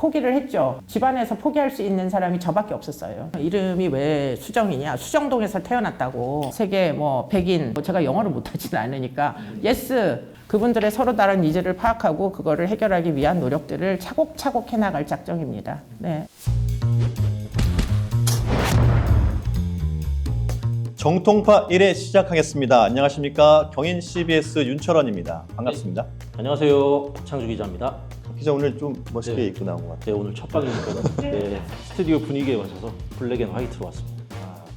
포기를 했죠. 집안에서 포기할 수 있는 사람이 저밖에 없었어요. 이름이 왜 수정이냐? 수정동에서 태어났다고. 세계 뭐 백인, 제가 영어를 못하지는 않으니까 예스. 그분들의 서로 다른 니즈를 파악하고 그거를 해결하기 위한 노력들을 차곡차곡 해나갈 작정입니다. 네. 정통파 1회 시작하겠습니다. 안녕하십니까. 경인 CBS 윤철원입니다. 반갑습니다. 네. 안녕하세요. 박창주 기자입니다. 기자 오늘 좀 멋있게 네. 입고 나온 것 같아요. 네, 오늘 첫 방이니까 네, 스튜디오 분위기에 맞춰서 블랙 앤 화이트로 왔습니다.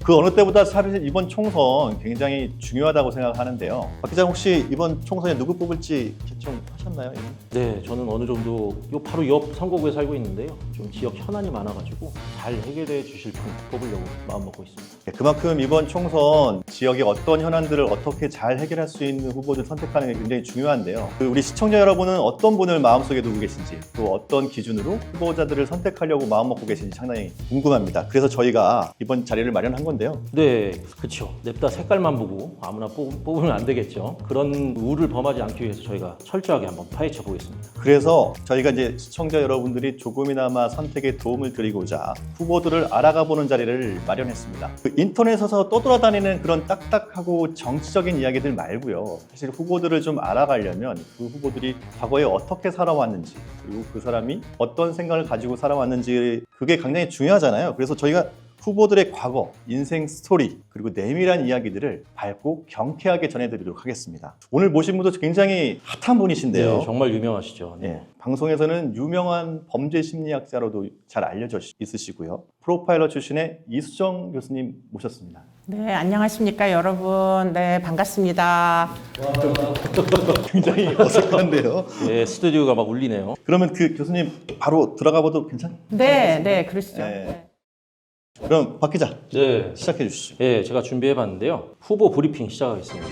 그 어느 때보다 사실 이번 총선 굉장히 중요하다고 생각하는데요. 박 기자 혹시 이번 총선에 누구 뽑을지 결정하셨나요? 네, 저는 어느 정도 바로 옆 선거구에 살고 있는데요. 좀 지역 현안이 많아가지고 잘 해결해 주실 분 뽑으려고 마음먹고 있습니다. 그만큼 이번 총선 지역의 어떤 현안들을 어떻게 잘 해결할 수 있는 후보들 선택하는 게 굉장히 중요한데요. 우리 시청자 여러분은 어떤 분을 마음속에 두고 계신지 또 어떤 기준으로 후보자들을 선택하려고 마음먹고 계신지 상당히 궁금합니다. 그래서 저희가 이번 자리를 마련한 건데요. 네, 그렇죠. 냅다 색깔만 보고 아무나 뽑으면 안 되겠죠. 그런 우를 범하지 않기 위해서 저희가 철저하게 한번 파헤쳐 보겠습니다. 그래서 저희가 이제 시청자 여러분들이 조금이나마 선택에 도움을 드리고자 후보들을 알아가 보는 자리를 마련했습니다. 그 인터넷에서 떠돌아다니는 그런 딱딱하고 정치적인 이야기들 말고요. 사실 후보들을 좀 알아가려면 그 후보들이 과거에 어떻게 살아왔는지 그리고 그 사람이 어떤 생각을 가지고 살아왔는지 그게 굉장히 중요하잖아요. 그래서 저희가 후보들의 과거, 인생 스토리, 그리고 내밀한 이야기들을 밝고 경쾌하게 전해드리도록 하겠습니다. 오늘 모신 분도 굉장히 핫한 분이신데요. 네, 정말 유명하시죠. 네. 네, 방송에서는 유명한 범죄 심리학자로도 잘 알려져 있으시고요. 프로파일러 출신의 이수정 교수님 모셨습니다. 네, 안녕하십니까, 여러분. 네, 반갑습니다. 굉장히 어색한데요. 네, 스튜디오가 막 울리네요. 그러면 그 교수님 바로 들어가 봐도 괜찮나요? 네, 네, 그러시죠. 네. 네. 그럼 박 기자 네. 시작해 주시죠. 네, 제가 준비해봤는데요. 후보 브리핑 시작하겠습니다.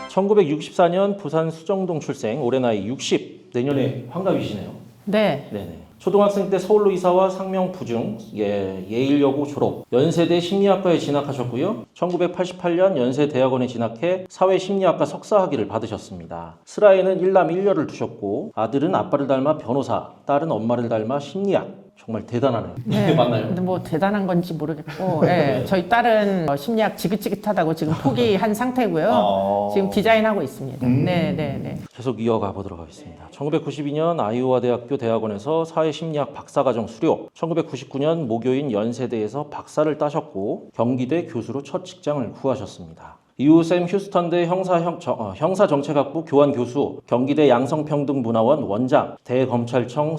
1964년 부산 수정동 출생, 올해 나이 60, 내년에 환갑이시네요. 네. 네네. 초등학생 때 서울로 이사와 상명부중, 예일여고 졸업, 연세대 심리학과에 진학하셨고요. 1988년 연세대학원에 진학해 사회심리학과 석사학위를 받으셨습니다. 슬하에는 일남 일녀를 두셨고 아들은 아빠를 닮아 변호사, 딸은 엄마를 닮아 심리학. 정말 대단하네요. 이게 맞나요? 근데 뭐 대단한 건지 모르겠고, 네. 저희 딸은 심리학 지긋지긋하다고 지금 포기한 상태고요. 지금 디자인하고 있습니다. 네, 네, 네. 계속 이어가 보도록 하겠습니다. 1992년 아이오와 대학교 대학원에서 사회심리학 박사과정 수료, 1999년 모교인 연세대에서 박사를 따셨고 경기대 교수로 첫 직장을 구하셨습니다. 이후 샘 휴스턴대 형사정책학부 교환 교수, 경기대 양성평등문화원 원장, 대검찰청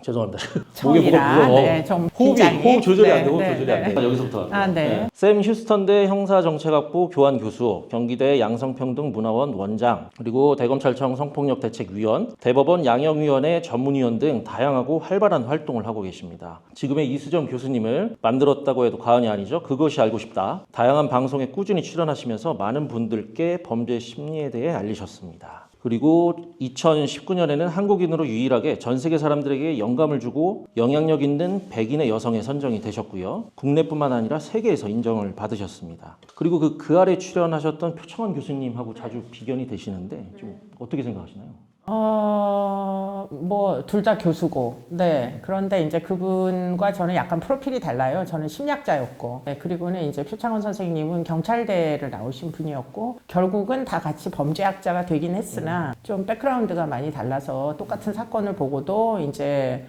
죄송합니다. 처음이라, 네, 좀 호흡 조절이 안 돼. 호흡 네, 조절이 네, 안 돼. 여기서부터. 아, 네. 샘 휴스턴대 형사정책학부 교환 교수, 경기대 양성평등문화원 원장, 그리고 대검찰청 성폭력대책위원, 대법원 양형위원회 전문위원 등 다양하고 활발한 활동을 하고 계십니다. 지금의 이수정 교수님을 만들었다고 해도 과언이 아니죠. 그것이 알고 싶다. 다양한 방송에 꾸준히 출연하시면서 많은 분들께 범죄 심리에 대해 알리셨습니다. 그리고 2019년에는 한국인으로 유일하게 전 세계 사람들에게 영감을 주고 영향력 있는 100인의 여성에 선정이 되셨고요. 국내뿐만 아니라 세계에서 인정을 받으셨습니다. 그리고 그 아래 출연하셨던 표창원 교수님하고 자주 비견이 되시는데 좀 어떻게 생각하시나요? 뭐, 둘 다 교수고, 네. 그런데 이제 그분과 저는 약간 프로필이 달라요. 저는 심리학자였고, 네. 그리고는 이제 표창원 선생님은 경찰대를 나오신 분이었고, 결국은 다 같이 범죄학자가 되긴 했으나, 좀 백그라운드가 많이 달라서 똑같은 사건을 보고도 이제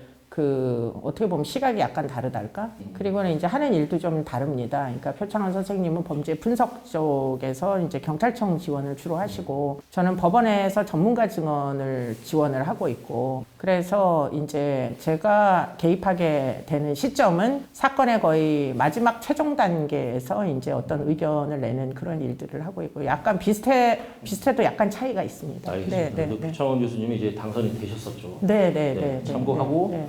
어떻게 보면 시각이 약간 다르달까? 그리고는 이제 하는 일도 좀 다릅니다. 그러니까 표창원 선생님은 범죄 분석 쪽에서 이제 경찰청 지원을 주로 하시고, 저는 법원에서 전문가 증언을 지원을 하고 있고, 그래서 이제 제가 개입하게 되는 시점은 사건의 거의 마지막 최종 단계에서 이제 어떤 의견을 내는 그런 일들을 하고 있고, 약간 비슷해도 약간 차이가 있습니다. 알겠습니다. 네, 네, 네. 표창원 교수님이 이제 당선이 되셨었죠. 네, 네, 네. 참고하고 네, 네.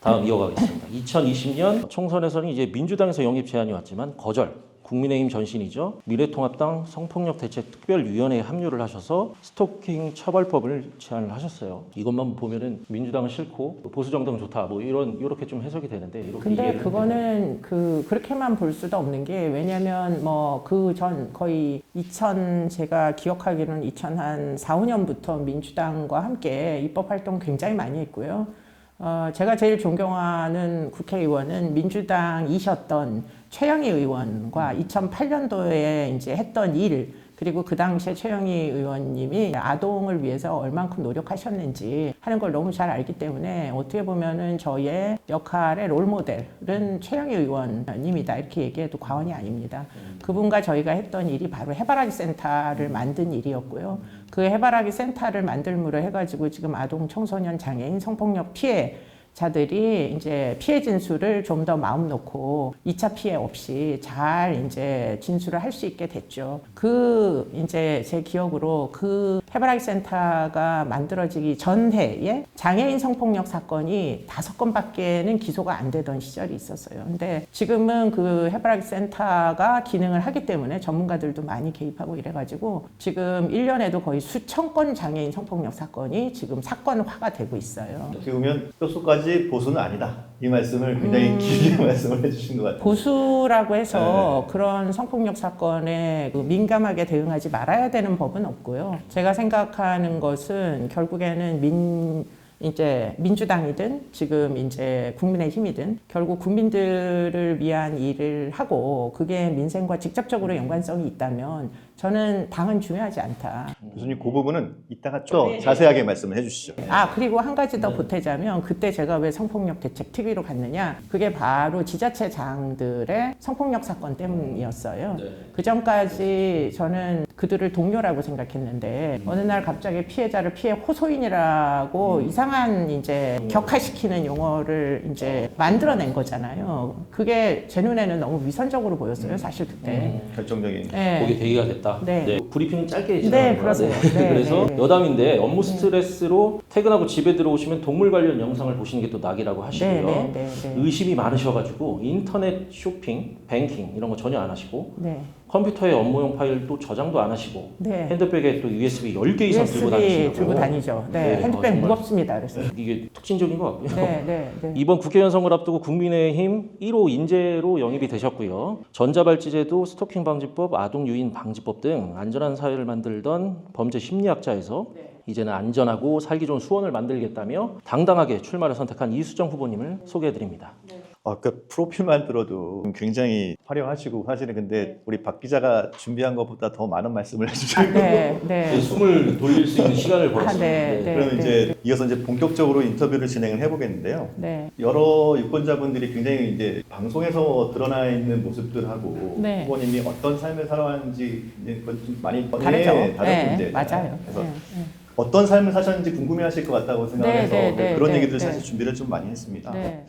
다음 이어가겠습니다. 2020년 총선에서는 이제 민주당에서 영입 제안이 왔지만 거절. 국민의힘 전신이죠. 미래통합당 성폭력대책특별위원회에 합류를 하셔서 스토킹 처벌법을 제안을 하셨어요. 이것만 보면은 민주당은 싫고 보수정당은 좋다. 뭐 이렇게 좀 해석이 되는데. 이렇게 근데 그거는 그렇게만 볼 수도 없는 게, 왜냐면 뭐 그 전 거의 제가 기억하기로는 2004, 5년부터 민주당과 함께 입법 활동 굉장히 많이 했고요. 제가 제일 존경하는 국회의원은 민주당이셨던 최영희 의원과 2008년도에 이제 했던 일, 그리고 그 당시에 최영희 의원님이 아동을 위해서 얼만큼 노력하셨는지 하는 걸 너무 잘 알기 때문에 어떻게 보면은 저의 역할의 롤모델은 최영희 의원님이다 이렇게 얘기해도 과언이 아닙니다. 그분과 저희가 했던 일이 바로 해바라기 센터를 만든 일이었고요. 그 해바라기 센터를 만들므로 해가지고 지금 아동, 청소년, 장애인, 성폭력 피해 자들이 이제 피해 진술을 좀 더 마음 놓고 2차 피해 없이 잘 이제 진술을 할 수 있게 됐죠. 그 이제 제 기억으로 그 해바라기 센터가 만들어지기 전해에 장애인 성폭력 사건이 5건밖에는 기소가 안 되던 시절이 있었어요. 근데 지금은 그 해바라기 센터가 기능을 하기 때문에 전문가들도 많이 개입하고 이래가지고 지금 1년에도 거의 수천 건 장애인 성폭력 사건이 지금 사건화가 되고 있어요. 어떻게 보면 뼛속까지 보수는 아니다. 이 말씀을 굉장히 길게 말씀을 해주신 것 같아요. 보수라고 해서 그런 성폭력 사건에 민감하게 대응하지 말아야 되는 법은 없고요. 제가 생각하는 것은 결국에는 이제 민주당이든 지금 이제 국민의힘이든 결국 국민들을 위한 일을 하고 그게 민생과 직접적으로 연관성이 있다면 저는 당은 중요하지 않다. 교수님 그 부분은 이따가 좀 자세하게 말씀을 해주시죠. 그리고 한 가지 더 보태자면 그때 제가 왜 성폭력 대책 특위로 갔느냐, 그게 바로 지자체장들의 성폭력 사건 때문이었어요. 그 전까지 저는 그들을 동료라고 생각했는데 어느 날 갑자기 피해자를 피해 호소인이라고 이상한 이제 격화시키는 용어를 이제 만들어낸 거잖아요. 그게 제 눈에는 너무 위선적으로 보였어요, 사실 그때. 결정적인. 네. 거기 계기가 됐다. 네. 브리핑 짧게 네, 진행합니다. 그러세요. 네, 그래서 네. 여담인데 업무 스트레스로 퇴근하고 집에 들어오시면 동물 관련 영상을 보시는 게 또 낙이라고 하시고요. 네. 의심이 많으셔가지고 인터넷 쇼핑, 뱅킹 이런 거 전혀 안 하시고 네. 컴퓨터에 업무용 파일도 저장도 안 하시고 네. 핸드백에 또 USB 10개 이상 들고 USB 다니시고 들고 다니죠. 네, 핸드백 정말 무겁습니다. 그래서. 이게 특징적인 것 같고요. 네. 이번 국회의원 선거를 앞두고 국민의힘 1호 인재로 영입이 되셨고요. 전자발찌제도, 스토킹 방지법, 아동 유인 방지법 등 안전한 사회를 만들던 범죄 심리학자에서 이제는 안전하고 살기 좋은 수원을 만들겠다며 당당하게 출마를 선택한 이수정 후보님을 소개해드립니다. 그 프로필만 들어도 굉장히 화려하시고 사실은 근데 우리 박 기자가 준비한 것보다 더 많은 말씀을 해주시고 네. 숨을 돌릴 수 있는 시간을 벌었습니다. 네. 그러면 이제 이어서 이제 본격적으로 인터뷰를 진행을 해보겠는데요. 네. 여러 유권자분들이 굉장히 이제 방송에서 드러나 있는 모습들하고 네. 후보님이 어떤 삶을 살아왔는지 이제 그건 좀 많이 다르죠. 다른 네, 문제. 맞아요. 그래서 네. 어떤 삶을 사셨는지 궁금해하실 것 같다고 생각해서 그런 얘기들 네. 사실 준비를 좀 많이 했습니다. 네.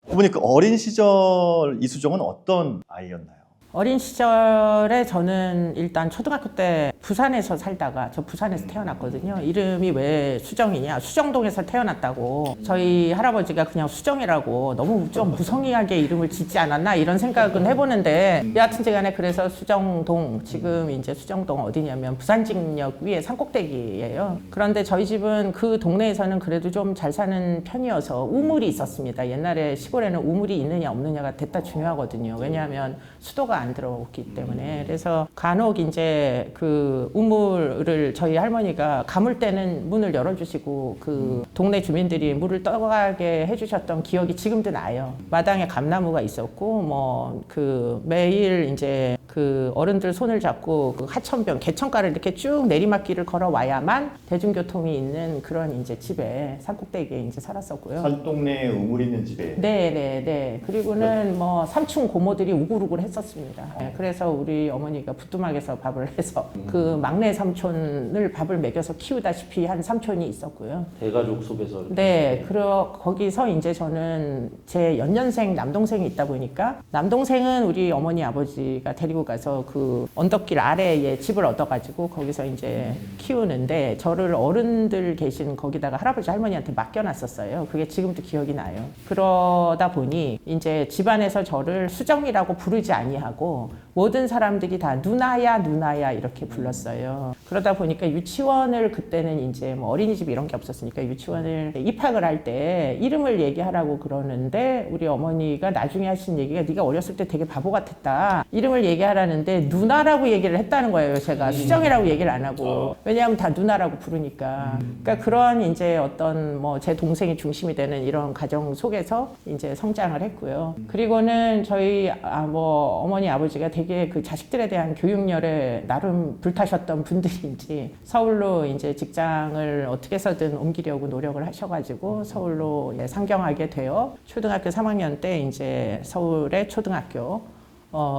후보님 그 어린 시절 이수정은 어떤 아이였나요? 어린 시절에 저는 일단 초등학교 때 부산에서 살다가 저 부산에서 태어났거든요. 이름이 왜 수정이냐? 수정동에서 태어났다고 저희 할아버지가 그냥 수정이라고 너무 좀 무성의하게 이름을 짓지 않았나 이런 생각은 해보는데 여하튼지 간에 그래서 수정동, 지금 이제 수정동 어디냐면 부산직역 위에 산꼭대기예요. 그런데 저희 집은 그 동네에서는 그래도 좀 잘 사는 편이어서 우물이 있었습니다. 옛날에 시골에는 우물이 있느냐 없느냐가 대따 중요하거든요. 왜냐하면 수도가 안 들어오기 때문에. 그래서 간혹 이제 그 우물을 저희 할머니가 가물 때는 문을 열어주시고 그 동네 주민들이 물을 떠가게 해주셨던 기억이 지금도 나요. 마당에 감나무가 있었고 뭐 그 매일 이제 그 어른들 손을 잡고 그 하천변, 개천가를 이렇게 쭉 내리막길을 걸어와야만 대중교통이 있는 그런 이제 집에 산꼭대기에 이제 살았었고요. 산동네에 우물 있는 집에. 네. 그리고는 뭐 삼촌 고모들이 우글우글 했었습니다. 네, 그래서 우리 어머니가 부뚜막에서 밥을 해서 그 막내 삼촌을 밥을 먹여서 키우다시피 한 삼촌이 있었고요. 대가족 속에서 네, 거기서 이제 저는 제 연년생 남동생이 있다 보니까 남동생은 우리 어머니 아버지가 데리고 가서 그 언덕길 아래에 집을 얻어가지고 거기서 이제 키우는데 저를 어른들 계신 거기다가 할아버지 할머니한테 맡겨놨었어요. 그게 지금도 기억이 나요. 그러다 보니 이제 집안에서 저를 수정이라고 부르지 아니하고 모든 사람들이 다 누나야 누나야 이렇게 불렀어요. 그러다 보니까 유치원을 그때는 이제 뭐 어린이집 이런 게 없었으니까 유치원을 입학을 할 때 이름을 얘기하라고 그러는데 우리 어머니가 나중에 하신 얘기가 네가 어렸을 때 되게 바보 같았다. 이름을 얘기하라는데 누나라고 얘기를 했다는 거예요. 제가 수정이라고 얘기를 안 하고. 왜냐하면 다 누나라고 부르니까. 그러니까 그런 이제 어떤 뭐 제 동생이 중심이 되는 이런 가정 속에서 이제 성장을 했고요. 그리고는 저희 뭐 어머니 아버지가 되게 그 자식들에 대한 교육열에 나름 불타셨던 분들인지 서울로 이제 직장을 어떻게 해서든 옮기려고 노력을 하셔가지고 서울로 상경하게 되어 초등학교 3학년 때 이제 서울의 초등학교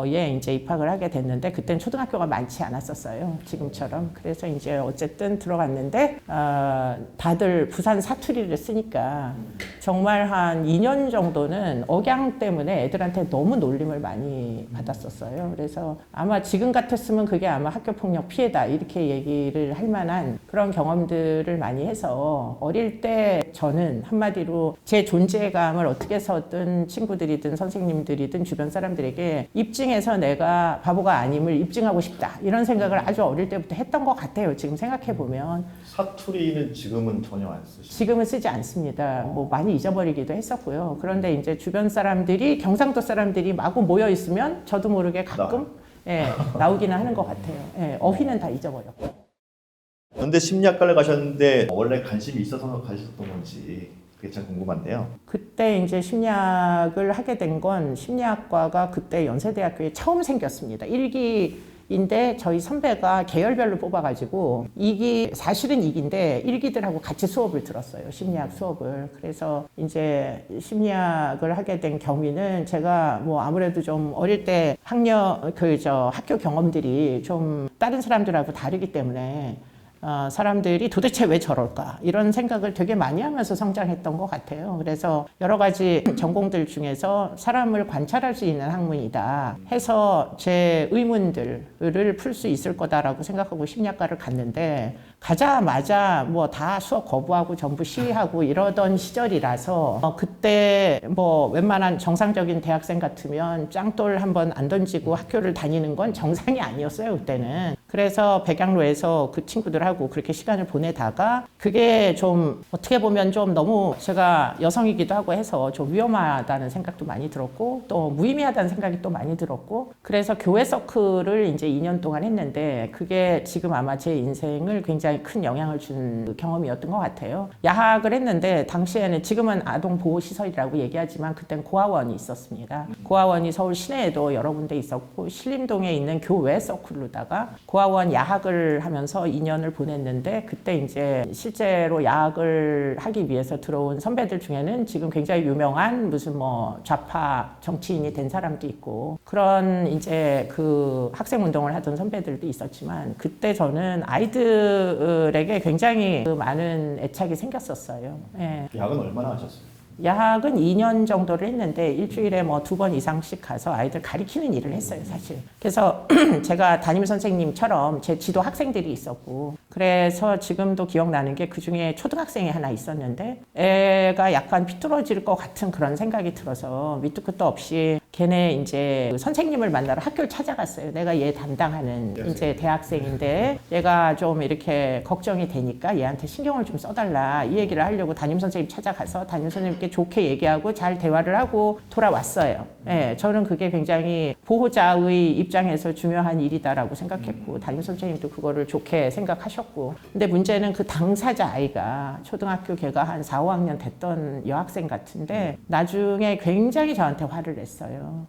에 이제 입학을 하게 됐는데 그때는 초등학교가 많지 않았었어요. 지금처럼. 그래서 이제 어쨌든 들어갔는데 다들 부산 사투리를 쓰니까 정말 한 2년 정도는 억양 때문에 애들한테 너무 놀림을 많이 받았었어요. 그래서 아마 지금 같았으면 그게 아마 학교폭력 피해다 이렇게 얘기를 할 만한 그런 경험들을 많이 해서 어릴 때 저는 한마디로 제 존재감을 어떻게 해서든 친구들이든 선생님들이든 주변 사람들에게 입증해서 내가 바보가 아님을 입증하고 싶다 이런 생각을 아주 어릴 때부터 했던 것 같아요. 지금 생각해 보면 사투리는 지금은 전혀 안 쓰시죠? 지금은 쓰지 않습니다. 뭐 많이 잊어버리기도 했었고요. 그런데 이제 주변 사람들이 경상도 사람들이 마구 모여 있으면 저도 모르게 가끔 나오기는 하는 것 같아요. 어휘는 다 잊어버렸고. 근데 심리학과를 가셨는데 원래 관심이 있어서 가셨던 건지 그게 참 궁금한데요. 그때 이제 심리학을 하게 된 건 심리학과가 그때 연세대학교에 처음 생겼습니다. 1기인데 저희 선배가 계열별로 뽑아가지고 2기, 사실은 2기인데 1기들하고 같이 수업을 들었어요. 심리학 수업을. 그래서 이제 심리학을 하게 된 경위는 제가 뭐 아무래도 좀 어릴 때 학교 경험들이 좀 다른 사람들하고 다르기 때문에 사람들이 도대체 왜 저럴까 이런 생각을 되게 많이 하면서 성장했던 것 같아요. 그래서 여러 가지 전공들 중에서 사람을 관찰할 수 있는 학문이다 해서 제 의문들을 풀 수 있을 거다라고 생각하고 심리학과를 갔는데 가자마자 뭐 다 수업 거부하고 전부 시위하고 이러던 시절이라서 그때 뭐 웬만한 정상적인 대학생 같으면 짱돌 한번 안 던지고 학교를 다니는 건 정상이 아니었어요 그때는. 그래서 백양로에서 그 친구들하고 그렇게 시간을 보내다가 그게 좀 어떻게 보면 좀 너무 제가 여성이기도 하고 해서 좀 위험하다는 생각도 많이 들었고 또 무의미하다는 생각이 또 많이 들었고 그래서 교회 서클을 이제 2년 동안 했는데 그게 지금 아마 제 인생을 굉장히 큰 영향을 준 경험이었던 것 같아요. 야학을 했는데 당시에는 지금은 아동보호시설이라고 얘기하지만 그땐 고아원이 있었습니다. 고아원이 서울 시내에도 여러 군데 있었고 신림동에 있는 교회 서클로다가 고아원 야학을 하면서 2년을 보냈는데 그때 이제 실제로 야학을 하기 위해서 들어온 선배들 중에는 지금 굉장히 유명한 무슨 뭐 좌파 정치인이 된 사람도 있고 그런 이제 그 학생 운동을 하던 선배들도 있었지만 그때 저는 아이들에게 굉장히 많은 애착이 생겼었어요. 야학은 얼마나 하셨어요? 야학은 2년 정도를 했는데 일주일에 뭐 2번 이상씩 가서 아이들 가리키는 일을 했어요, 사실. 그래서 제가 담임 선생님처럼 제 지도 학생들이 있었고 그래서 지금도 기억나는 게 그중에 초등학생이 하나 있었는데 애가 약간 삐뚤어질 것 같은 그런 생각이 들어서 밑도 끝도 없이 걔네 이제 그 선생님을 만나러 학교를 찾아갔어요. 내가 얘 담당하는 이제 대학생인데 얘가 좀 이렇게 걱정이 되니까 얘한테 신경을 좀 써달라 이 얘기를 하려고 담임 선생님 찾아가서 담임 선생님께 좋게 얘기하고 잘 대화를 하고 돌아왔어요. 저는 그게 굉장히 보호자의 입장에서 중요한 일이다라고 생각했고 담임 선생님도 그거를 좋게 생각하셨고 근데 문제는 그 당사자 아이가 초등학교 걔가 한 4, 5학년 됐던 여학생 같은데 나중에 굉장히 저한테 화를 냈어요.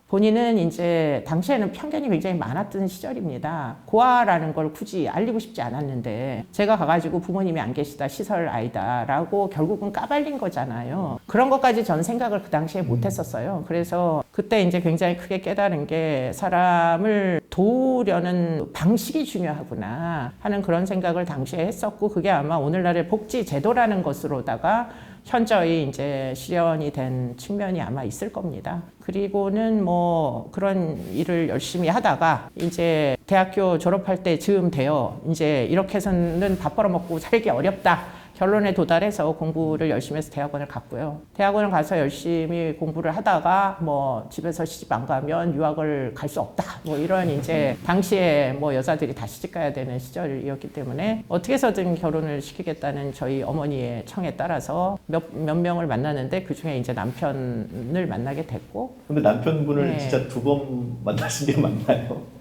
본인은 이제 당시에는 편견이 굉장히 많았던 시절입니다. 고아라는 걸 굳이 알리고 싶지 않았는데 제가 가가지고 부모님이 안 계시다 시설 아이다라고 결국은 까발린 거잖아요. 그런 것까지 전 생각을 그 당시에 못했었어요. 그래서 그때 이제 굉장히 크게 깨달은 게 사람을 도우려는 방식이 중요하구나 하는 그런 생각을 당시에 했었고 그게 아마 오늘날의 복지 제도라는 것으로다가 현저히 이제 실현이 된 측면이 아마 있을 겁니다. 그리고는 뭐 그런 일을 열심히 하다가 이제 대학교 졸업할 때 즈음 되어 이제 이렇게 해서는 밥 벌어먹고 살기 어렵다 결론에 도달해서 공부를 열심히 해서 대학원을 갔고요. 대학원을 가서 열심히 공부를 하다가 뭐 집에서 시집 안 가면 유학을 갈 수 없다. 뭐 이런 이제 당시에 뭐 여자들이 다 시집 가야 되는 시절이었기 때문에 어떻게 해서든 결혼을 시키겠다는 저희 어머니의 청에 따라서 몇 명을 만나는데 그 중에 이제 남편을 만나게 됐고. 근데 남편분을 네. 진짜 2번 만나신 게 맞나요?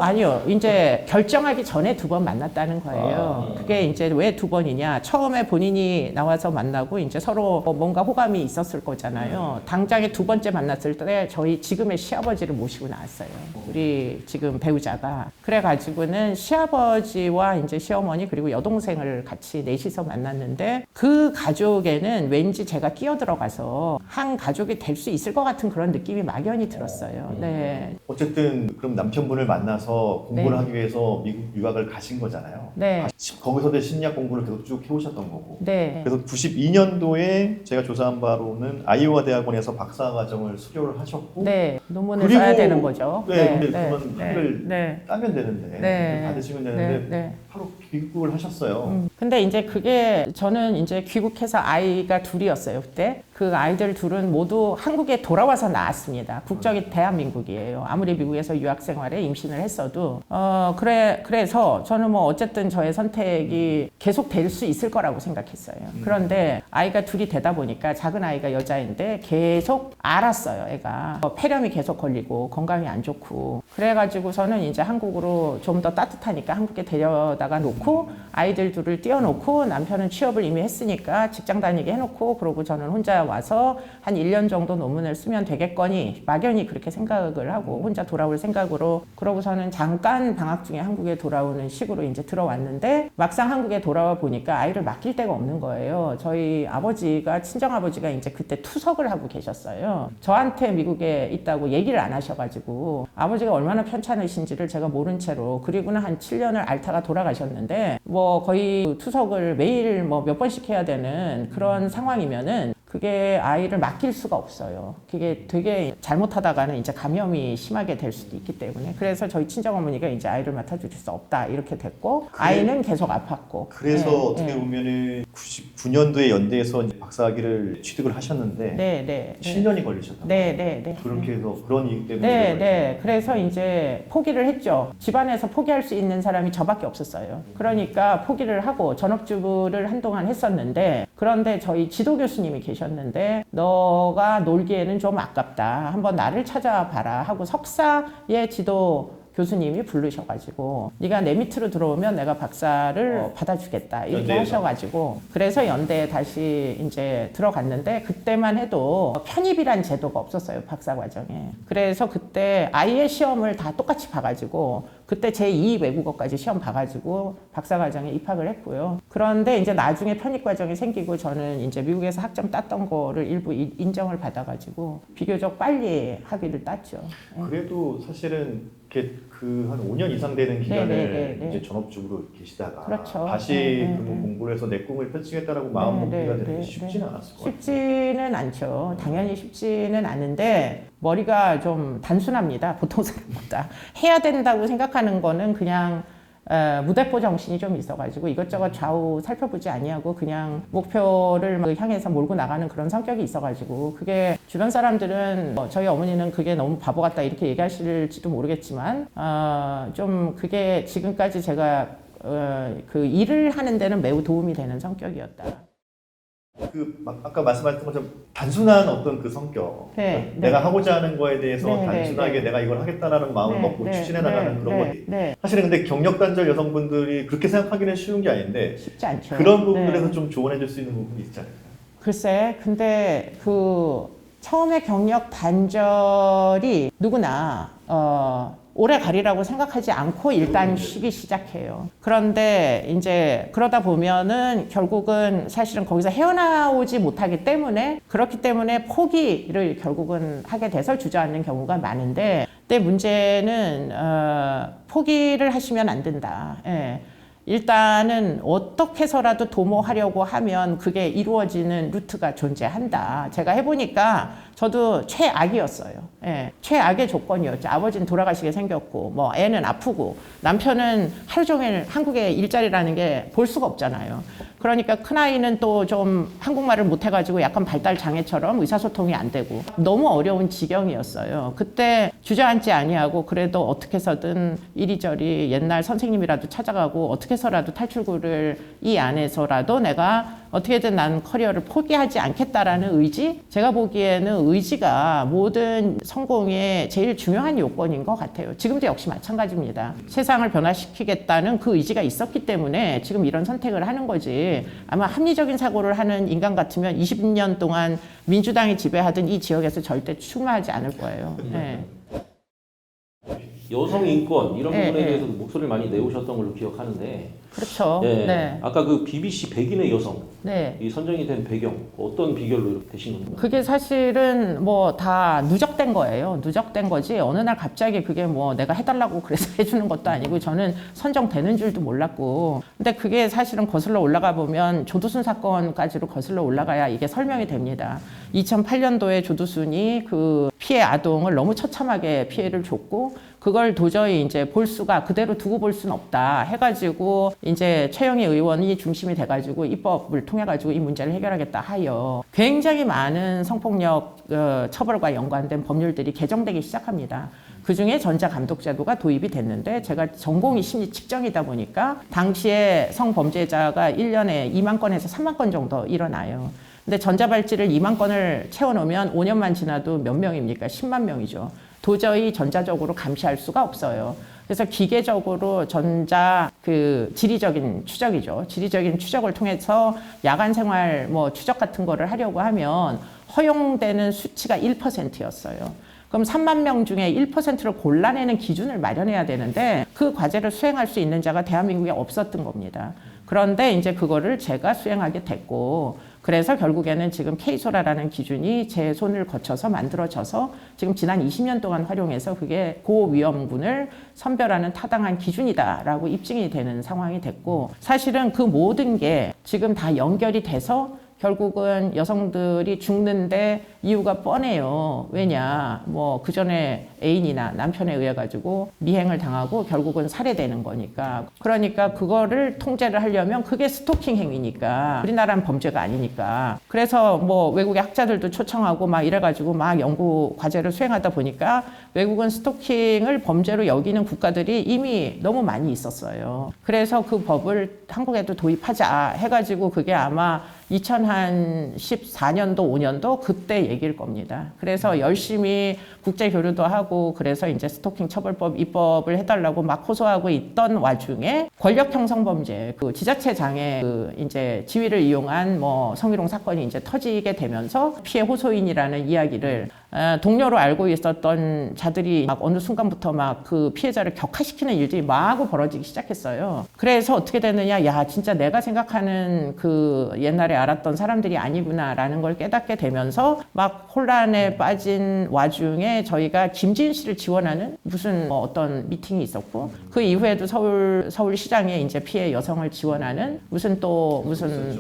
아니요. 이제 결정하기 전에 2번 만났다는 거예요. 그게 이제 왜 2번이냐. 처음에 본인이 나와서 만나고 이제 서로 뭔가 호감이 있었을 거잖아요. 당장에 2번째 만났을 때 저희 지금의 시아버지를 모시고 나왔어요. 우리 지금 배우자가. 그래가지고는 시아버지와 이제 시어머니 그리고 여동생을 같이 넷이서 만났는데 그 가족에는 왠지 제가 끼어들어가서 한 가족이 될 수 있을 것 같은 그런 느낌이 막연히 들었어요. 네. 어쨌든 그럼 남편분을 만나서 공부를 네. 하기 위해서 미국 유학을 가신 거잖아요. 네. 거기서도 심리학 공부를 계속 쭉 해오셨던 거고. 네. 그래서 92년도에 제가 조사한 바로는 아이오와 대학원에서 박사과정을 수료를 하셨고, 네, 논문을 그리고- 써야 되는 거죠. 네, 근데 그러면 학위를 네, 따면 되는데 네. 받으시면 되는데 네. 바로 귀국을 하셨어요. 근데 이제 그게 저는 이제 귀국해서 아이가 둘이었어요, 그때. 그 아이들 둘은 모두 한국에 돌아와서 낳았습니다. 국적이 대한민국이에요. 아무리 미국에서 유학 생활에 임신을 했어도. 그래서 저는 뭐 어쨌든 저의 선택이 계속 될 수 있을 거라고 생각했어요. 그런데 아이가 둘이 되다 보니까 작은 아이가 여자인데 계속 앓았어요, 애가. 폐렴이 계속 걸리고 건강이 안 좋고. 그래가지고서는 이제 한국으로 좀 더 따뜻하니까 한국에 데려다가 놓고 아이들 둘을 띄워놓고 남편은 취업을 이미 했으니까 직장 다니게 해놓고 그러고 저는 혼자 와서 한 1년 정도 논문을 쓰면 되겠거니 막연히 그렇게 생각을 하고 혼자 돌아올 생각으로 그러고서는 잠깐 방학 중에 한국에 돌아오는 식으로 이제 들어왔는데 막상 한국에 돌아와 보니까 아이를 맡길 데가 없는 거예요. 저희 아버지가 친정아버지가 이제 그때 투석을 하고 계셨어요. 저한테 미국에 있다고 얘기를 안 하셔가지고 아버지가 얼마나 편찮으신지를 제가 모른 채로 그리고는 한 7년을 앓다가 돌아가셨는데 뭐 거의 투석을 매일 뭐 몇 번씩 해야 되는 그런 상황이면은 그게 아이를 맡길 수가 없어요. 그게 되게 잘못하다가는 이제 감염이 심하게 될 수도 있기 때문에 그래서 저희 친정어머니가 이제 아이를 맡아주실 수 없다 이렇게 됐고 아이는 계속 아팠고 그래서 네, 어떻게 네. 보면은 99년도에 연대에서 이제 박사학위를 취득을 하셨는데 네, 네. 7년이 걸리셨다. 네, 네, 네. 그렇게 해서 그런 이유 때문에 네, 그런 네. 그래서 이제 포기를 했죠. 집안에서 포기할 수 있는 사람이 저밖에 없었어요. 그러니까 포기를 하고 전업주부를 한동안 했었는데 그런데 저희 지도 교수님이 계셨는데 너가 놀기에는 좀 아깝다. 한번 나를 찾아봐라 하고 석사의 지도 교수님이 부르셔가지고 네가 내 밑으로 들어오면 내가 박사를 받아주겠다 이렇게 연대에서. 하셔가지고 그래서 연대에 다시 이제 들어갔는데 그때만 해도 편입이란 제도가 없었어요 박사 과정에. 그래서 그때 아이의 시험을 다 똑같이 봐가지고 그때 제2 외국어까지 시험 봐가지고 박사 과정에 입학을 했고요. 그런데 이제 나중에 편입 과정이 생기고 저는 이제 미국에서 학점 땄던 거를 일부 인정을 받아가지고 비교적 빨리 학위를 땄죠. 그래도 사실은 그 한 5년 이상 되는 기간을 네. 이제 전업주부로 계시다가 그렇죠. 다시 네. 그러면 공부를 해서 내 꿈을 펼치겠다라고 마음 먹기가 되게 쉽지는 않았을 것 같아요. 쉽지는 않죠. 당연히 쉽지는 않은데 머리가 좀 단순합니다. 보통 사람보다. 해야 된다고 생각하는 거는 그냥 무대포 정신이 좀 있어가지고 이것저것 좌우 살펴보지 아니하고 그냥 목표를 향해서 몰고 나가는 그런 성격이 있어가지고 그게 주변 사람들은 저희 어머니는 그게 너무 바보 같다 이렇게 얘기하실지도 모르겠지만 좀 그게 지금까지 제가 그 일을 하는 데는 매우 도움이 되는 성격이었다. 아까 말씀하셨던 것처럼 단순한 어떤 그 성격, 네, 내가 하고자 하는 거에 대해서 네, 단순하게 네. 내가 이걸 하겠다라는 마음을 먹고 추진해 나가는 그런 것들이 네. 사실은 근데 경력 단절 여성분들이 그렇게 생각하기는 쉬운 게 아닌데 쉽지 않죠. 그런 부분에서 네. 좀 조언해 줄 수 있는 부분이 있잖아요. 글쎄, 근데 그 처음에 경력 단절이 누구나 오래 가리라고 생각하지 않고 일단 쉬기 시작해요. 그런데 이제 그러다 보면은 결국은 사실은 거기서 헤어나오지 못하기 때문에 그렇기 때문에 포기를 결국은 하게 돼서 주저앉는 경우가 많은데 근데 문제는 포기를 하시면 안 된다. 예. 일단은 어떻게 해서라도 도모하려고 하면 그게 이루어지는 루트가 존재한다. 제가 해보니까 저도 최악이었어요. 예, 최악의 조건이었죠. 아버지는 돌아가시게 생겼고, 뭐 애는 아프고, 남편은 하루 종일 한국에 일자리라는 게 볼 수가 없잖아요. 그러니까 큰아이는 또 좀 한국말을 못해가지고 약간 발달 장애처럼 의사소통이 안 되고 너무 어려운 지경이었어요. 그때 주저앉지 아니하고 그래도 어떻게 해서든 이리저리 옛날 선생님이라도 찾아가고 어떻게 해서라도 탈출구를 이 안에서라도 내가 어떻게든 난 커리어를 포기하지 않겠다라는 의지? 제가 보기에는 의지가 모든 성공의 제일 중요한 요건인 것 같아요. 지금도 역시 마찬가지입니다. 세상을 변화시키겠다는 그 의지가 있었기 때문에 지금 이런 선택을 하는 거지. 아마 합리적인 사고를 하는 인간 같으면 20년 동안 민주당이 지배하던 이 지역에서 절대 출마하지 않을 거예요. 네. 여성 인권 이런 네, 부분에 네. 대해서도 목소리를 많이 내오셨던 걸로 기억하는데 그렇죠. 네. 네. 아까 그 BBC 백인의 여성 네. 이 선정이 된 배경 어떤 비결로 이렇게 되신 건가요? 그게 사실은 뭐 다 누적된 거예요. 누적된 거지. 어느 날 갑자기 그게 뭐 내가 해달라고 그래서 해주는 것도 아니고 저는 선정되는 줄도 몰랐고. 근데 그게 사실은 거슬러 올라가 보면 조두순 사건까지로 거슬러 올라가야 이게 설명이 됩니다. 2008년도에 조두순이 그 피해 아동을 너무 처참하게 피해를 줬고 그걸 도저히 이제 볼 수가 그대로 두고 볼 수는 없다 해가지고 이제 최영희 의원이 중심이 돼가지고 입법을 통해가지고 이 문제를 해결하겠다 하여 굉장히 많은 성폭력 처벌과 연관된 법률들이 개정되기 시작합니다. 그중에 전자감독제도가 도입이 됐는데 제가 전공이 심리 측정이다 보니까 당시에 성범죄자가 1년에 2만 건에서 3만 건 정도 일어나요. 근데 전자발찌를 2만 건을 채워놓으면 5년만 지나도 몇 명입니까? 10만 명이죠. 도저히 전자적으로 감시할 수가 없어요. 그래서 기계적으로 지리적인 추적이죠. 지리적인 추적을 통해서 야간 생활 뭐 추적 같은 거를 하려고 하면 허용되는 수치가 1%였어요. 그럼 3만 명 중에 1%를 골라내는 기준을 마련해야 되는데 그 과제를 수행할 수 있는 자가 대한민국에 없었던 겁니다. 그런데 이제 그거를 제가 수행하게 됐고 그래서 결국에는 지금 K소라라는 기준이 제 손을 거쳐서 만들어져서 지금 지난 20년 동안 활용해서 그게 고위험군을 선별하는 타당한 기준이다라고 입증이 되는 상황이 됐고 사실은 그 모든 게 지금 다 연결이 돼서 결국은 여성들이 죽는데 이유가 뻔해요. 왜냐, 뭐 그전에 애인이나 남편에 의해 가지고 미행을 당하고 결국은 살해되는 거니까. 그러니까 그거를 통제를 하려면 그게 스토킹 행위니까. 우리나라는 범죄가 아니니까. 그래서 뭐 외국의 학자들도 초청하고 막 이래가지고 막 연구 과제를 수행하다 보니까 외국은 스토킹을 범죄로 여기는 국가들이 이미 너무 많이 있었어요. 그래서 그 법을 한국에도 도입하자 해가지고 그게 아마 2014년도, 5년도 그때 얘기일 겁니다. 그래서 열심히 국제 교류도 하고 그래서 이제 스토킹 처벌법 입법을 해달라고 막 호소하고 있던 와중에 권력 형성 범죄, 그 지자체 장애, 그 이제 지위를 이용한 뭐 성희롱 사건이 이제 터지게 되면서 피해 호소인이라는 이야기를 동료로 알고 있었던 자들이 막 어느 순간부터 막 그 피해자를 격화시키는 일들이 마구 벌어지기 시작했어요. 그래서 어떻게 되느냐, 야 진짜 내가 생각하는 그 옛날에 알았던 사람들이 아니구나라는 걸 깨닫게 되면서 막 혼란에 빠진 와중에 저희가 김지은 씨를 지원하는 무슨 뭐 어떤 미팅이 있었고 그 이후에도 서울시장에 이제 피해 여성을 지원하는 무슨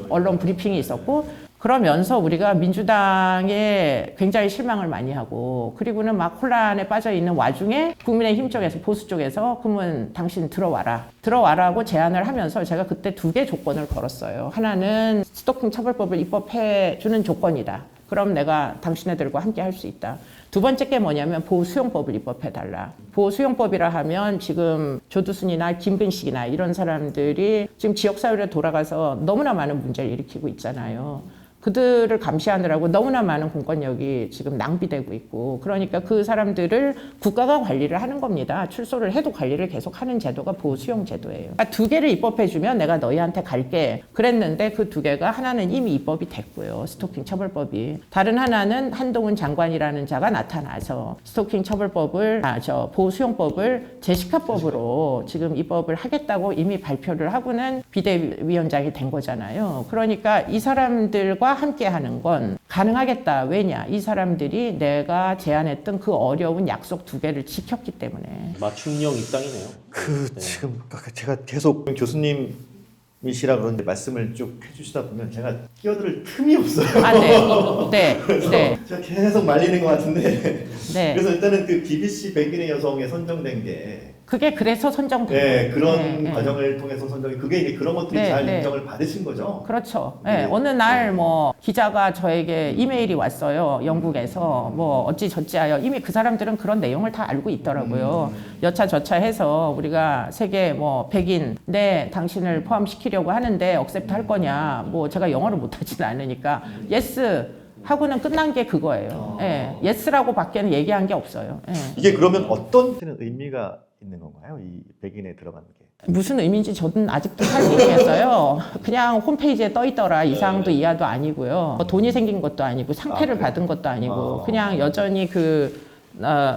언론 브리핑이 있었고 그러면서 우리가 민주당에 굉장히 실망을 많이 하고 그리고는 막 혼란에 빠져 있는 와중에 국민의힘 쪽에서 보수 쪽에서 그러면 당신 들어와라고 제안을 하면서 제가 그때 2개 조건을 걸었어요. 하나는 스토킹 처벌법을 입법해 주는 조건이다. 그럼 내가 당신네들과 함께 할 수 있다. 두 번째 게 뭐냐면 보호수용법을 입법해달라. 보호수용법이라 하면 지금 조두순이나 김근식이나 이런 사람들이 지금 지역사회로 돌아가서 너무나 많은 문제를 일으키고 있잖아요. 그들을 감시하느라고 너무나 많은 공권력이 지금 낭비되고 있고 그러니까 그 사람들을 국가가 관리를 하는 겁니다. 출소를 해도 관리를 계속 하는 제도가 보호수용 제도예요. 그러니까 2개를 입법해주면 내가 너희한테 갈게 그랬는데 그 2개가 하나는 이미 입법이 됐고요. 스토킹 처벌법이. 다른 하나는 한동훈 장관이라는 자가 나타나서 스토킹 처벌법을 보호수용법을 제시카법으로 지금 입법을 하겠다고 이미 발표를 하고는 비대위원장이 된 거잖아요. 그러니까 이 사람들과 함께 하는 건 가능하겠다. 왜냐? 이 사람들이 내가 제안했던 그 어려운 약속 2개를 지켰기 때문에. 맞춤형 입당이네요. 지금 제가 계속 교수님 씨라 그런데 말씀을 쭉 해주시다 보면 제가 끼어들 틈이 없어요. 아, 네. 그래서 제가 계속 말리는 것 같은데. 네. 그래서 일단은 그 BBC 백인의 여성에 선정된 게 그게 그래서 선정된 네, 거예요. 그런 네, 과정을 통해서 선정이 그게 이제 그런 것들이 네, 잘 네. 인정을 받으신 거죠. 그렇죠. 네. 네, 어느 날 뭐 기자가 저에게 이메일이 왔어요. 영국에서 뭐 어찌저찌하여 이미 그 사람들은 그런 내용을 다 알고 있더라고요. 여차저차 해서 우리가 세계 뭐 백인 네 당신을 포함시키려고 하는데 억셉트 할 거냐. 뭐 제가 영어를 못하지는 않으니까 예스 하고는 끝난 게 그거예요. 예, 예스라고 밖에는 얘기한 게 없어요. 예. 이게 그러면 어떤 의미가 있는 건가요? 이 백인에 들어가는 게. 무슨 의미인지 저는 아직도 잘 모르겠어요. 그냥 홈페이지에 떠 있더라. 이상도 이하도 아니고요. 돈이 생긴 것도 아니고 상패를 받은 것도 아니고 그냥 여전히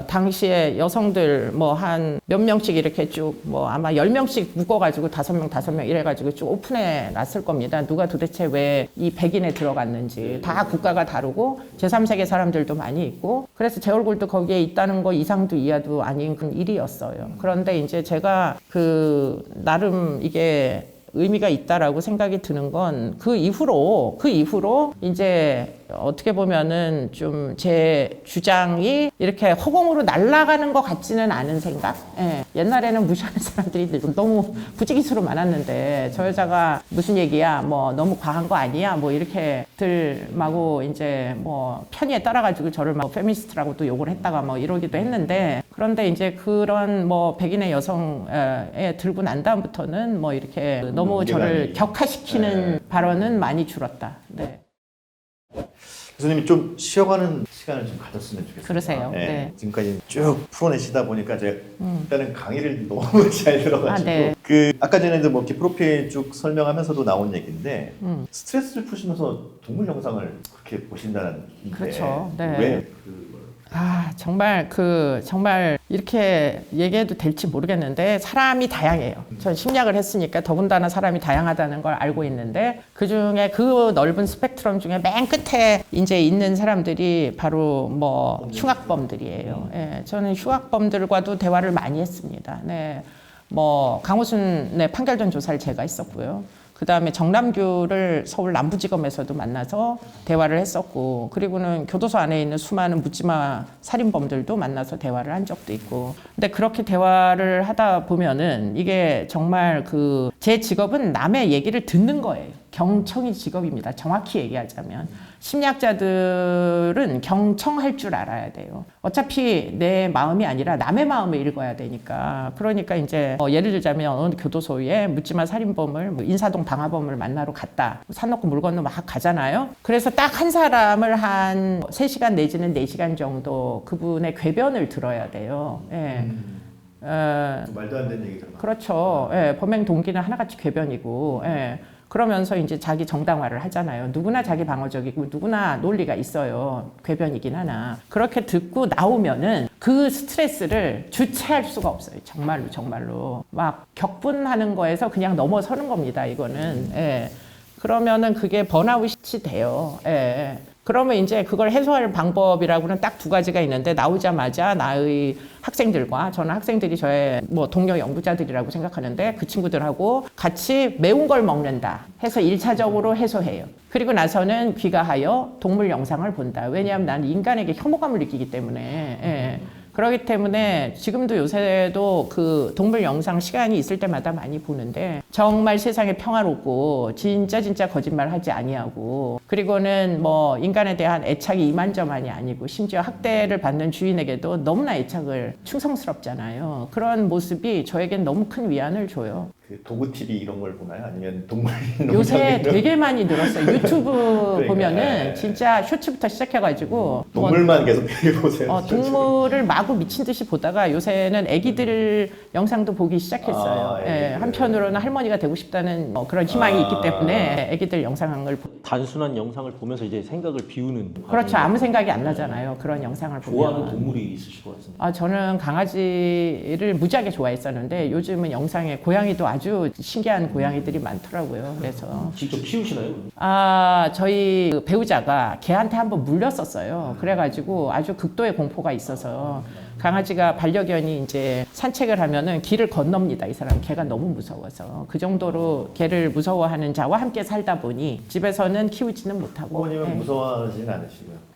당시에 여성들 뭐 한 몇 명씩 이렇게 쭉 뭐 아마 10명씩 묶어가지고 5명 이래가지고 쭉 오픈해 놨을 겁니다. 누가 도대체 왜 이 백인에 들어갔는지. 다 국가가 다르고 제3세계 사람들도 많이 있고 그래서 제 얼굴도 거기에 있다는 거 이상도 이하도 아닌 그 일이었어요. 그런데 이제 제가 나름 이게 의미가 있다라고 생각이 드는 건 그 이후로 이제 어떻게 보면은 좀 제 주장이 이렇게 허공으로 날아가는 것 같지는 않은 생각? 예. 옛날에는 무시하는 사람들이 너무 부지기수로 많았는데 저 여자가 무슨 얘기야? 뭐 너무 과한 거 아니야? 뭐 이렇게들 마고 이제 뭐 편의에 따라가지고 저를 막 페미니스트라고 또 욕을 했다가 뭐 이러기도 했는데 그런데 이제 그런 뭐 백인의 여성에 들고 난 다음부터는 뭐 이렇게 너무 저를 격화시키는 발언은 많이 줄었다. 네. 교수님이 좀 쉬어가는 시간을 좀 가졌으면 좋겠어요. 그러세요. 네. 지금까지 쭉 풀어내시다 보니까 제가 일단은 강의를 너무 잘 들어가지고 네. 아까 전에도 뭐 이렇게 프로필 쭉 설명하면서도 나온 얘기인데 스트레스를 푸시면서 동물 영상을 그렇게 보신다는 게 그렇죠. 네. 왜 정말 이렇게 얘기해도 될지 모르겠는데 사람이 다양해요. 전 심리학을 했으니까 더군다나 사람이 다양하다는 걸 알고 있는데 그 중에 그 넓은 스펙트럼 중에 맨 끝에 이제 있는 사람들이 바로 뭐 흉악범들이에요. 예, 저는 흉악범들과도 대화를 많이 했습니다. 네. 뭐 강호순의 판결전 조사를 제가 했었고요. 그 다음에 정남규를 서울 남부지검에서도 만나서 대화를 했었고, 그리고는 교도소 안에 있는 수많은 묻지마 살인범들도 만나서 대화를 한 적도 있고. 근데 그렇게 대화를 하다 보면은 이게 정말 제 직업은 남의 얘기를 듣는 거예요. 경청이 직업입니다. 정확히 얘기하자면. 심리학자들은 경청할 줄 알아야 돼요. 어차피 내 마음이 아니라 남의 마음을 읽어야 되니까. 그러니까 이제 예를 들자면 어느 교도소에 묻지마 살인범을 인사동 방화범을 만나러 갔다. 산 놓고 물 건너 막 가잖아요. 그래서 딱 한 사람을 한 3시간 내지는 4시간 정도 그분의 궤변을 들어야 돼요. 예. 말도 안 되는 얘기잖아. 그렇죠. 예, 범행 동기는 하나같이 궤변이고, 예. 그러면서 이제 자기 정당화를 하잖아요. 누구나 자기 방어적이고 누구나 논리가 있어요. 궤변이긴 하나. 그렇게 듣고 나오면은 그 스트레스를 주체할 수가 없어요. 정말로. 막 격분하는 거에서 그냥 넘어서는 겁니다. 이거는. 예. 그러면은 그게 번아웃이 돼요. 예. 그러면 이제 그걸 해소할 방법이라고는 딱 2가지가 있는데 나오자마자 나의 학생들과 저는 학생들이 저의 뭐 동료 연구자들이라고 생각하는데 그 친구들하고 같이 매운 걸 먹는다 해서 1차적으로 해소해요. 그리고 나서는 귀가하여 동물 영상을 본다. 왜냐하면 나는 인간에게 혐오감을 느끼기 때문에. 예. 그렇기 때문에 지금도 요새도 그 동물 영상 시간이 있을 때마다 많이 보는데 정말 세상에 평화롭고 진짜 거짓말 하지 아니하고 그리고는 뭐 인간에 대한 애착이 이만저만이 아니고 심지어 학대를 받는 주인에게도 너무나 애착을 충성스럽잖아요. 그런 모습이 저에겐 너무 큰 위안을 줘요. 그 도구 TV 이런 걸 보나요? 아니면 동물 요새 되게 많이 늘었어요. 유튜브 그러니까, 보면은 진짜 쇼츠부터 시작해가지고 동물만 계속 보세요. 동물을 마구 미친 듯이 보다가 요새는 애기들 영상도 보기 시작했어요. 예, 한편으로는 할머니가 되고 싶다는 그런 희망이 있기 때문에 애기들 영상을 단순한 영상을 보면서 이제 생각을 비우는. 그렇죠. 아무 생각이 안 나잖아요. 그런 영상을 보면. 좋아하는 동물이 있으실 것 같습니다. 저는 강아지를 무지하게 좋아했었는데 요즘은 영상에 고양이도 아주 신기한 고양이들이 많더라고요. 그래서 직접 키우시나요? 저희 그 배우자가 개한테 한번 물렸었어요. 그래가지고 아주 극도의 공포가 있어서 강아지가 반려견이 이제 산책을 하면은 길을 건넙니다. 이 사람 개가 너무 무서워서 그 정도로 개를 무서워하는 자와 함께 살다 보니 집에서는 키우지는 못하고. 부모님은 예. 무서워하지는 않으시고요.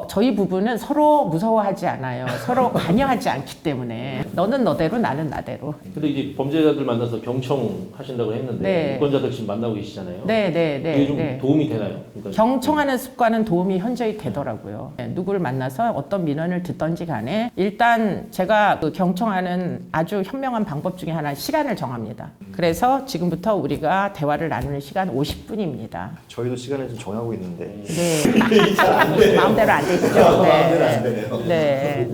저희 부부는 서로 무서워하지 않아요. 서로 관여하지 않기 때문에 너는 너대로 나는 나대로. 근데 이제 범죄자들 만나서 경청하신다고 했는데 네. 유권자들 지금 만나고 계시잖아요. 네네네. 그게 좀 도움이 되나요? 그러니까 경청하는 습관은 도움이 현저히 되더라고요. 네, 누구를 만나서 어떤 민원을 듣던지 간에 일단 제가 그 경청하는 아주 현명한 방법 중에 하나는 시간을 정합니다. 그래서 지금부터 우리가 대화를 나누는 시간 50분입니다. 저희도 시간을 좀 정하고 있는데 네. 마음대로 안 되시죠? 마음대로 안 되네요. 네.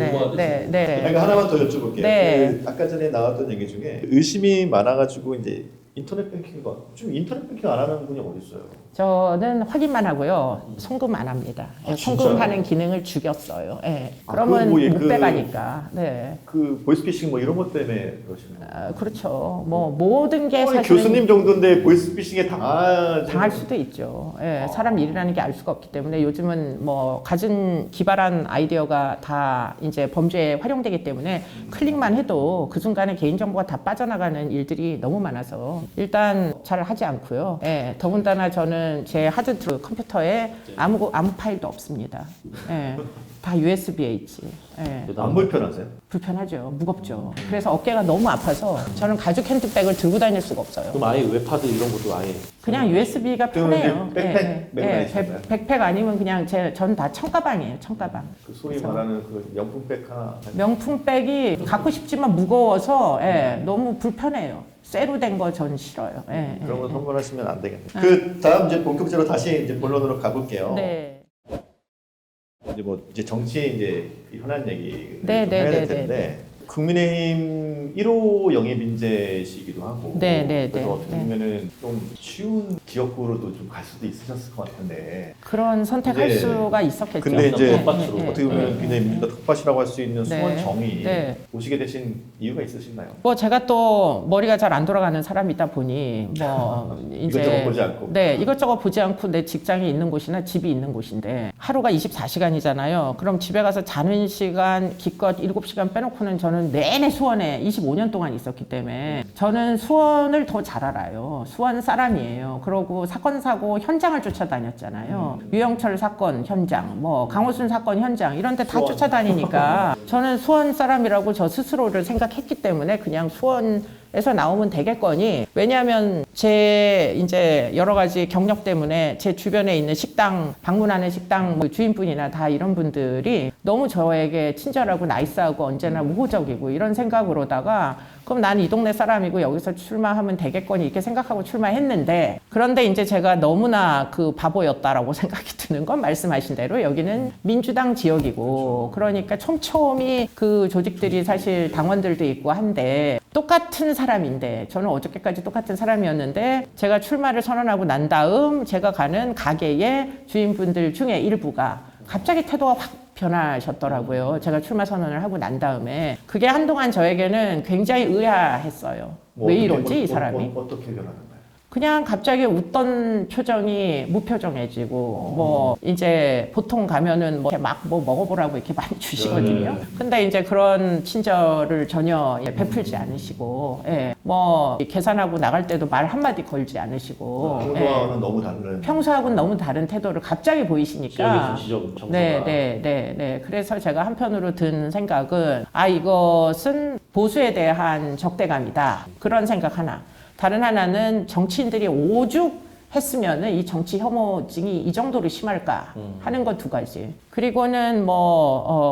그러니까 하나만 더 여쭤볼게요. 네. 그 아까 전에 나왔던 얘기 중에 의심이 많아가지고 이제 인터넷 뱅킹과 좀 인터넷 뱅킹 안 하는 분이 어디 있어요? 저는 확인만 하고요. 송금 안 합니다. 아, 송금하는 기능을 죽였어요. 네. 아, 그러면 그거 뭐 못 빼가니까. 네. 그 보이스피싱 뭐 이런 것 때문에 그러시는 거예요? 아, 그렇죠. 뭐 모든 게 아니, 사실은 교수님 정도인데 보이스피싱에 당할 수도 있죠. 예, 사람 일이라는 게 알 수가 없기 때문에 요즘은 뭐 가진 기발한 아이디어가 다 이제 범죄에 활용되기 때문에 클릭만 해도 그 순간에 개인정보가 다 빠져나가는 일들이 너무 많아서 일단 잘 하지 않고요. 예, 더군다나 저는 제 하드디스크 컴퓨터에 아무 파일도 없습니다. 예, 다 USB에 있지. 예. 안 불편하세요? 불편하죠. 무겁죠. 그래서 어깨가 너무 아파서 저는 가죽 핸드백을 들고 다닐 수가 없어요. 그럼 아예 웹하드 이런 것도 아예 그냥 USB가 그러면 편해요. 이제 백팩 메고 다니시나요? 백팩 아니면 그냥 전 다 청가방이에요. 청가방. 그 소위 말하는 그 명품백 하나 명품백이 갖고 싶지만 무거워서 너무 불편해요. 쇠로 된 거 전 싫어요. 그런 거 선물하시면 안 되겠네요. 그 다음 이제 본격적으로 다시 이제 본론으로 가볼게요. 네. 이제 정치 이제 현안 얘기 네, 좀 네, 해야 될 네, 텐데 국민의힘 1호 영입 인재시기도 하고 네, 네, 그래서 네, 어떻게 보면은 좀 쉬운 지역구로도 좀 갈 수도 있으셨을 것 같은데 그런 선택할 네. 수가 있었겠죠. 근데 이제 텃밭으로 어떻게 보면 굉장히 민주당 텃밭이라고 할 수 있는 수원 네. 정의 네. 오시게 되신 이유가 있으신가요? 뭐 제가 또 머리가 잘 안 돌아가는 사람이다 보니 뭐 이것저것 보지 않고. 네, 이것저것 보지 않고 내 직장이 있는 곳이나 집이 있는 곳인데 하루가 24시간이잖아요. 그럼 집에 가서 자는 시간 기껏 7시간 빼놓고는 저는 내내 수원에 25년 동안 있었기 때문에 저는 수원을 더 잘 알아요. 수원 사람이에요. 그러고 사건 사고 현장을 쫓아다녔잖아요. 유영철 사건 현장, 뭐 강호순 사건 현장 이런 데 다 수원. 쫓아다니니까 저는 수원 사람이라고 저 스스로를 생각했기 때문에 그냥 수원에서 나오면 되겠거니. 왜냐하면 제 이제 여러 가지 경력 때문에 제 주변에 있는 식당 방문하는 식당 뭐 주인분이나 다 이런 분들이 너무 저에게 친절하고 나이스하고 언제나 우호적이고 이런 생각으로다가 그럼 난 이 동네 사람이고 여기서 출마하면 되겠거니 이렇게 생각하고 출마했는데 그런데 이제 제가 너무나 그 바보였다라고 생각이 드는 건 말씀하신 대로 여기는 민주당 지역이고 그러니까 촘촘히 그 조직들이 사실 당원들도 있고 한데 똑같은 사람인데 저는 어저께까지 똑같은 사람이었는데 제가 출마를 선언하고 난 다음 제가 가는 가게의 주인분들 중에 일부가 갑자기 태도가 확 변하셨더라고요. 제가 출마 선언을 하고 난 다음에 그게 한동안 저에게는 굉장히 의아했어요. 왜 이러지 이 사람이? 어떻게 변하는가요? 그냥 갑자기 웃던 표정이 무표정해지고 뭐 이제 보통 가면은 뭐 막 뭐 먹어보라고 이렇게 많이 주시거든요. 근데 이제 그런 친절을 전혀 베풀지 않으시고 뭐 계산하고 나갈 때도 말 한마디 걸지 않으시고 평소와는 너무 다른 평소하고는 너무 다른 태도를 갑자기 보이시니까 지역 정서가 네. 그래서 제가 한편으로 든 생각은 이것은 보수에 대한 적대감이다. 그런 생각 하나. 다른 하나는 정치인들이 오죽 했으면은 이 정치 혐오증이 이 정도로 심할까 하는 것 두 가지. 그리고는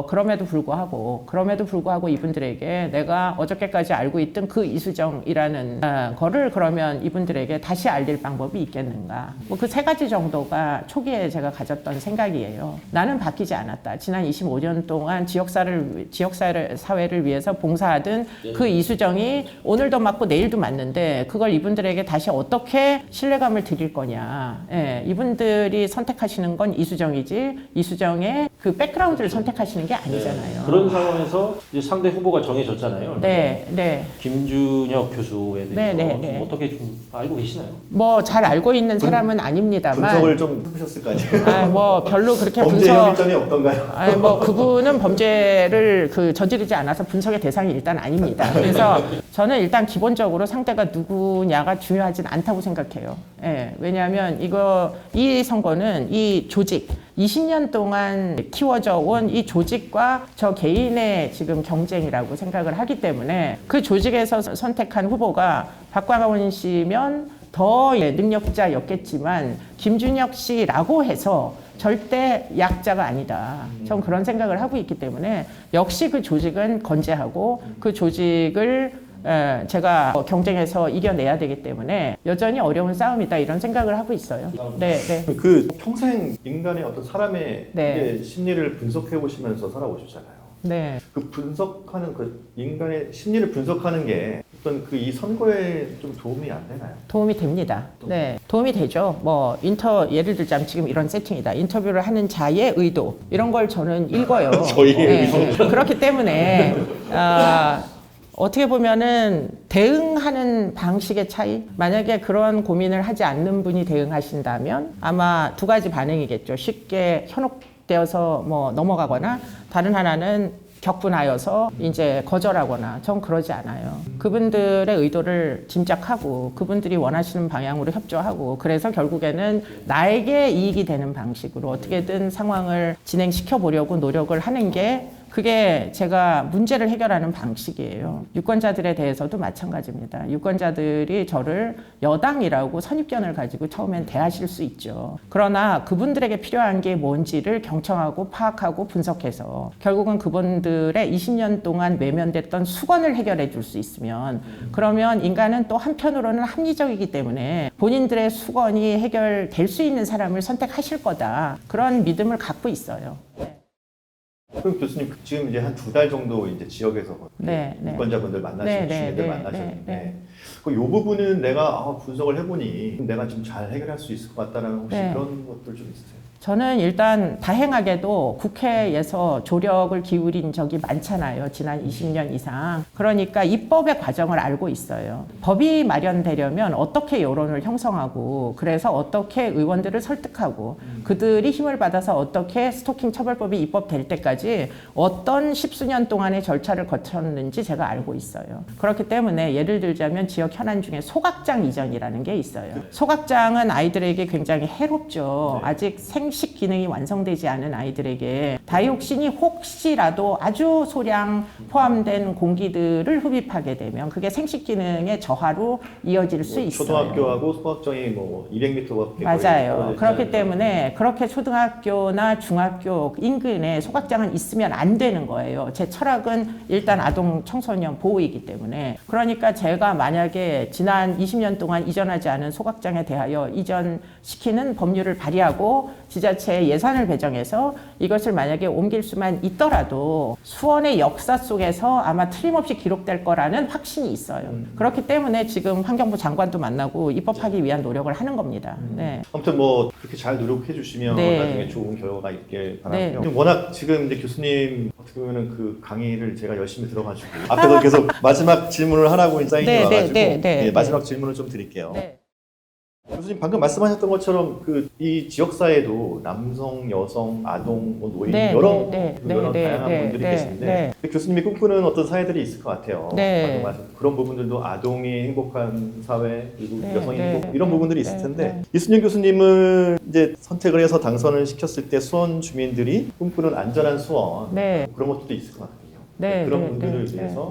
그럼에도 불구하고 이분들에게 내가 어저께까지 알고 있던 그 이수정이라는 거를 그러면 이분들에게 다시 알릴 방법이 있겠는가. 뭐 그 세 가지 정도가 초기에 제가 가졌던 생각이에요. 나는 바뀌지 않았다. 지난 25년 동안 지역사회를 위해서 봉사하던 그 이수정이 오늘도 맞고 내일도 맞는데 그걸 이분들에게 다시 어떻게 신뢰감을 드릴 드릴 거냐. 예, 이분들이 선택하시는 건 이수정이지 이수정의 그 백그라운드를 선택하시는 게 아니잖아요. 그런 상황에서 이제 상대 후보가 정해졌잖아요. 네. 김준혁 교수에 대해서 좀 어떻게 좀 알고 계시나요? 뭐 잘 알고 있는 사람은 아닙니다만 분석을 좀 해보셨을 거 아니에요? 뭐 별로 그렇게 범죄 분석 혐의점이 없던가요? 뭐 그분은 범죄를 저지르지 않아서 분석의 대상이 일단 아닙니다. 그래서 저는 일단 기본적으로 상대가 누구냐가 중요하진 않다고 생각해요. 예, 왜냐하면 이 선거는 이 조직 20년 동안 키워져 온 이 조직과 저 개인의 지금 경쟁이라고 생각을 하기 때문에 그 조직에서 선택한 후보가 박광원 씨면 더 능력자였겠지만 김준혁 씨라고 해서 절대 약자가 아니다. 전 그런 생각을 하고 있기 때문에 역시 그 조직은 건재하고 그 조직을 제가 경쟁해서 이겨내야 되기 때문에 여전히 어려운 싸움이다 이런 생각을 하고 있어요. 네. 그 평생 인간의 어떤 사람의 네. 심리를 분석해 보시면서 살아오셨잖아요. 네. 그 분석하는 그 인간의 심리를 분석하는 게 어떤 그 이 선거에 좀 도움이 안 되나요? 도움이 됩니다. 네, 도움이 되죠. 예를 들자면 지금 이런 세팅이다. 인터뷰를 하는 자의 의도 이런 걸 저는 읽어요. 저희의 의도. 그렇기 때문에 어떻게 보면은 대응하는 방식의 차이. 만약에 그런 고민을 하지 않는 분이 대응하신다면 아마 두 가지 반응이겠죠. 쉽게 현혹되어서 넘어가거나 다른 하나는 격분하여서 이제 거절하거나 전 그러지 않아요. 그분들의 의도를 짐작하고 그분들이 원하시는 방향으로 협조하고 그래서 결국에는 나에게 이익이 되는 방식으로 어떻게든 상황을 진행시켜 보려고 노력을 하는 게 그게 제가 문제를 해결하는 방식이에요. 유권자들에 대해서도 마찬가지입니다. 유권자들이 저를 여당이라고 선입견을 가지고 처음엔 대하실 수 있죠. 그러나 그분들에게 필요한 게 뭔지를 경청하고 파악하고 분석해서 결국은 그분들의 20년 동안 외면됐던 수건을 해결해 줄 수 있으면 그러면 인간은 또 한편으로는 합리적이기 때문에 본인들의 수건이 해결될 수 있는 사람을 선택하실 거다. 그런 믿음을 갖고 있어요. 그럼 교수님 지금 이제 한 2달 정도 이제 지역에서 유권자분들 만나시고 주민들 만나셨는데 이 부분은 내가 분석을 해보니 내가 좀 잘 해결할 수 있을 것 같다는 혹시 그런 것들 좀 있으세요? 저는 일단 다행하게도 국회에서 조력을 기울인 적이 많잖아요. 지난 20년 이상. 그러니까 입법의 과정을 알고 있어요. 법이 마련되려면 어떻게 여론을 형성하고 그래서 어떻게 의원들을 설득하고 그들이 힘을 받아서 어떻게 스토킹 처벌법이 입법될 때까지 어떤 십수년 동안의 절차를 거쳤는지 제가 알고 있어요. 그렇기 때문에 예를 들자면 지역 현안 중에 소각장 이전이라는 게 있어요. 소각장은 아이들에게 굉장히 해롭죠. 아직 생식 기능이 완성되지 않은 아이들에게 다이옥신이 혹시라도 아주 소량 포함된 공기들을 흡입하게 되면 그게 생식 기능의 저하로 이어질 수 있어요. 초등학교하고 소각장이 200m밖에 맞아요. 그렇기 때문에 그렇게 초등학교나 중학교 인근에 소각장은 있으면 안 되는 거예요. 제 철학은 일단 아동 청소년 보호이기 때문에. 그러니까 제가 만약에 지난 20년 동안 이전하지 않은 소각장에 대하여 이전시키는 법률을 발의하고 지자체에 예산을 배정해서 이것을 만약에 옮길 수만 있더라도 수원의 역사 속에서 아마 틀림없이 기록될 거라는 확신이 있어요. 그렇기 때문에 지금 환경부 장관도 만나고 입법하기 위한 노력을 하는 겁니다. 네. 아무튼 그렇게 잘 노력해 주시면 나중에 좋은 결과가 있길 바라고요. 워낙 지금 이제 교수님 어떻게 보면은 그 강의를 제가 열심히 들어가지고 앞에서 계속 마지막 질문을 하라고 사인이 와가지고 마지막 질문을 좀 드릴게요. 교수님 방금 말씀하셨던 것처럼 이 지역사회도 남성, 여성, 아동, 노인 여러 다양한 분들이 계신데 교수님이 꿈꾸는 어떤 사회들이 있을 것 같아요. 방금 말씀하셨던 그런 부분들도 아동이 행복한 사회 그리고 여성이 행복 이런 부분들이 있을 텐데 이순영 교수님을 이제 선택을 해서 당선을 시켰을 때 수원 주민들이 꿈꾸는 안전한 수원 그런 것들도 있을 것 같아요. 그런 분들을 위해서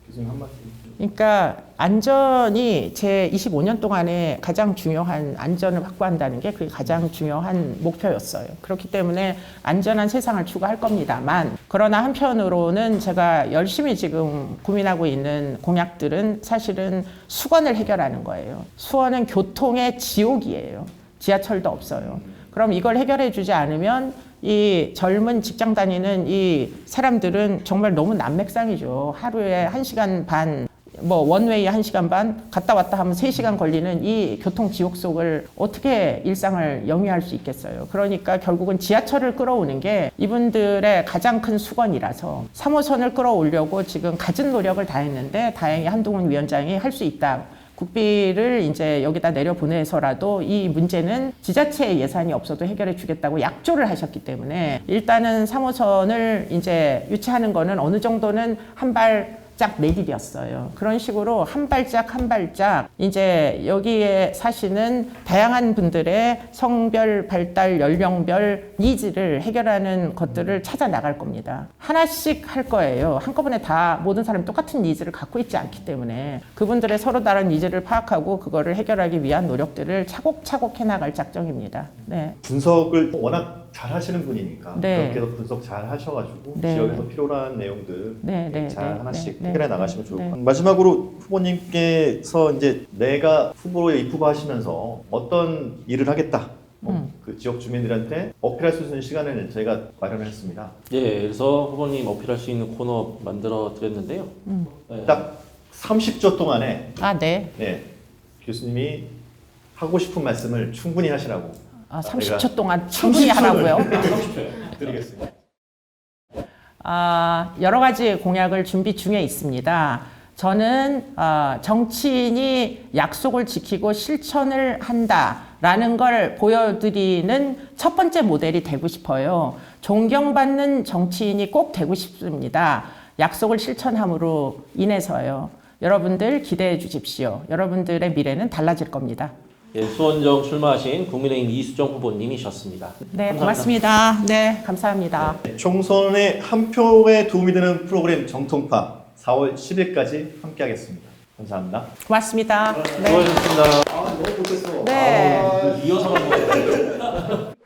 교수님 한 말씀. 그러니까 안전이 제 25년 동안에 가장 중요한 안전을 확보한다는 게 그게 가장 중요한 목표였어요. 그렇기 때문에 안전한 세상을 추구할 겁니다만 그러나 한편으로는 제가 열심히 지금 고민하고 있는 공약들은 사실은 수건을 해결하는 거예요. 수원은 교통의 지옥이에요. 지하철도 없어요. 그럼 이걸 해결해 주지 않으면 이 젊은 직장 다니는 이 사람들은 정말 너무 난맥상이죠. 하루에 1시간 반 뭐 원웨이 1시간 반, 갔다 왔다 하면 3시간 걸리는 이 교통 지옥 속을 어떻게 일상을 영위할 수 있겠어요. 그러니까 결국은 지하철을 끌어오는 게 이분들의 가장 큰 수건이라서 3호선을 끌어오려고 지금 갖은 노력을 다했는데 다행히 한동훈 위원장이 할 수 있다. 국비를 이제 여기다 내려보내서라도 이 문제는 지자체 예산이 없어도 해결해 주겠다고 약조를 하셨기 때문에 일단은 3호선을 이제 유치하는 거는 어느 정도는 한 발짝 내일이었어요. 그런 식으로 한 발짝 한 발짝 이제 여기에 사시는 다양한 분들의 성별, 발달, 연령별 니즈를 해결하는 것들을 찾아 나갈 겁니다. 하나씩 할 거예요. 한꺼번에 다 모든 사람이 똑같은 니즈를 갖고 있지 않기 때문에 그분들의 서로 다른 니즈를 파악하고 그거를 해결하기 위한 노력들을 차곡차곡 해나갈 작정입니다. 네. 분석을 워낙 잘 하시는 분이니까 네. 그렇게 분석 잘 하셔가지고 네. 지역에서 필요한 내용들 네. 잘 하나씩 네. 해결해 나가시면 좋을 것 네. 같아요. 마지막으로 후보님께서 이제 내가 후보에 입후보하시면서 어떤 일을 하겠다. 그 지역 주민들한테 어필할 수 있는 시간을 저희가 마련을 했습니다. 예, 그래서 후보님 어필할 수 있는 코너 만들어 드렸는데요. 네. 딱 30초 동안에 아, 네. 네, 교수님이 하고 싶은 말씀을 충분히 하시라고. 아, 30초 동안 충분히 하라고요? 30초요. 드리겠습니다. 여러 가지 공약을 준비 중에 있습니다. 저는 정치인이 약속을 지키고 실천을 한다라는 걸 보여드리는 첫 번째 모델이 되고 싶어요. 존경받는 정치인이 꼭 되고 싶습니다. 약속을 실천함으로 인해서요. 여러분들 기대해 주십시오. 여러분들의 미래는 달라질 겁니다. 예, 수원정 출마하신 국민의힘 이수정 후보님이셨습니다. 네, 감사합니다. 고맙습니다. 네, 감사합니다. 총선에 한 표에 도움이 되는 프로그램 정통파 4월 10일까지 함께하겠습니다. 감사합니다. 고맙습니다. 네. 수고하셨습니다. 너무 좋겠어. 네. 이어서 한 거예요.